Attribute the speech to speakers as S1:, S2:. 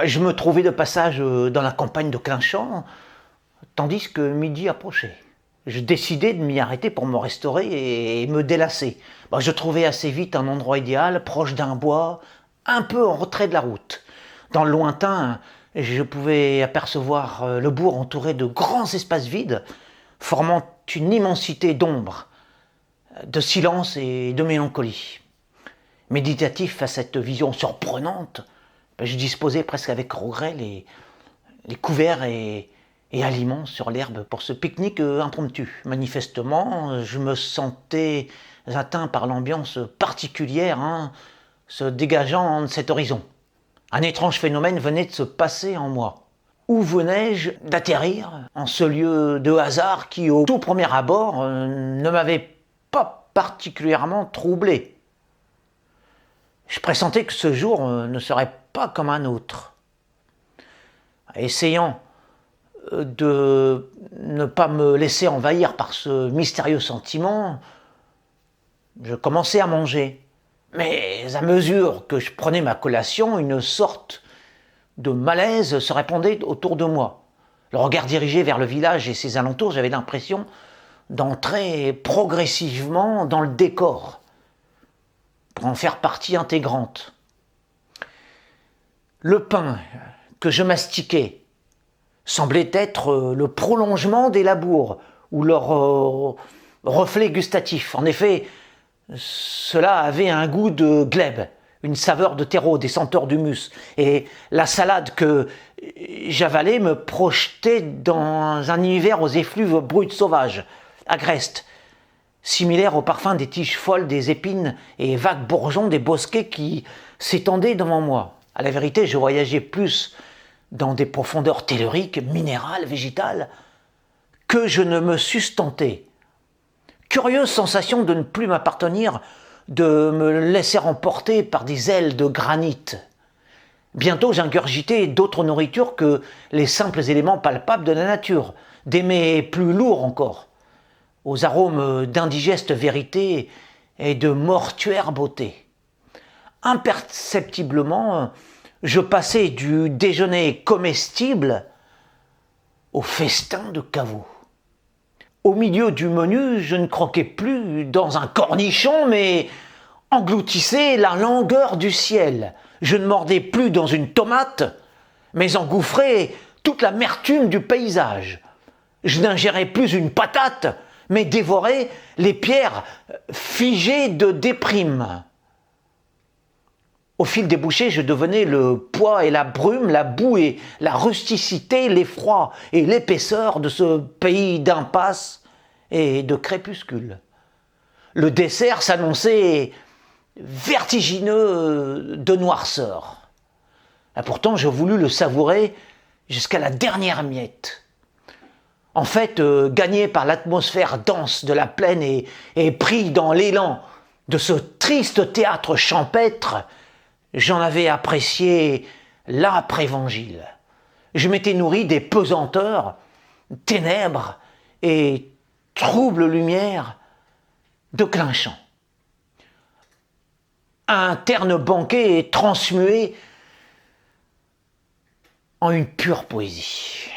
S1: Je me trouvais de passage dans la campagne de Clinchamp, tandis que midi approchait. Je décidai de m'y arrêter pour me restaurer et me délasser. Je trouvai assez vite un endroit idéal, proche d'un bois, un peu en retrait de la route. Dans le lointain, je pouvais apercevoir le bourg entouré de grands espaces vides, formant une immensité d'ombre, de silence et de mélancolie. Méditatif à cette vision surprenante, je disposais presque avec regret les couverts et aliments sur l'herbe pour ce pique-nique impromptu. Manifestement, je me sentais atteint par l'ambiance particulière se dégageant de cet horizon. Un étrange phénomène venait de se passer en moi. Où venais-je d'atterrir en ce lieu de hasard qui, au tout premier abord, ne m'avait pas particulièrement troublé. Je pressentais que ce jour ne serait pas comme un autre. Essayant de ne pas me laisser envahir par ce mystérieux sentiment, je commençai à manger. Mais à mesure que je prenais ma collation, une sorte de malaise se répandait autour de moi. Le regard dirigé vers le village et ses alentours, j'avais l'impression d'entrer progressivement dans le décor, pour en faire partie intégrante. Le pain que je mastiquais semblait être le prolongement des labours ou leur reflet gustatif. En effet, cela avait un goût de glèbe, une saveur de terreau, des senteurs d'humus. Et la salade que j'avalais me projetait dans un univers aux effluves bruts sauvages, agrestes, similaire au parfum des tiges folles, des épines et vagues bourgeons des bosquets qui s'étendaient devant moi. À la vérité, je voyageais plus dans des profondeurs telluriques, minérales, végétales, que je ne me sustentais. Curieuse sensation de ne plus m'appartenir, de me laisser emporter par des ailes de granit. Bientôt j'ingurgitais d'autres nourritures que les simples éléments palpables de la nature, des mets plus lourds encore, aux arômes d'indigeste vérité et de mortuaire beauté. Imperceptiblement, je passais du déjeuner comestible au festin de caveau. Au milieu du menu, je ne croquais plus dans un cornichon, mais engloutissais la langueur du ciel. Je ne mordais plus dans une tomate, mais engouffrais toute l'amertume du paysage. Je n'ingérais plus une patate, mais dévorais les pierres figées de déprime. Au fil des bouchées, je devenais le poids et la brume, la boue et la rusticité, l'effroi et l'épaisseur de ce pays d'impasse et de crépuscule. Le dessert s'annonçait vertigineux de noirceur. Et pourtant, je voulus le savourer jusqu'à la dernière miette. En fait, gagné par l'atmosphère dense de la plaine et pris dans l'élan de ce triste théâtre champêtre, j'en avais apprécié l'âpre évangile. Je m'étais nourri des pesanteurs, ténèbres et troubles lumières de Clinchamp. Un terne banquet transmué en une pure poésie.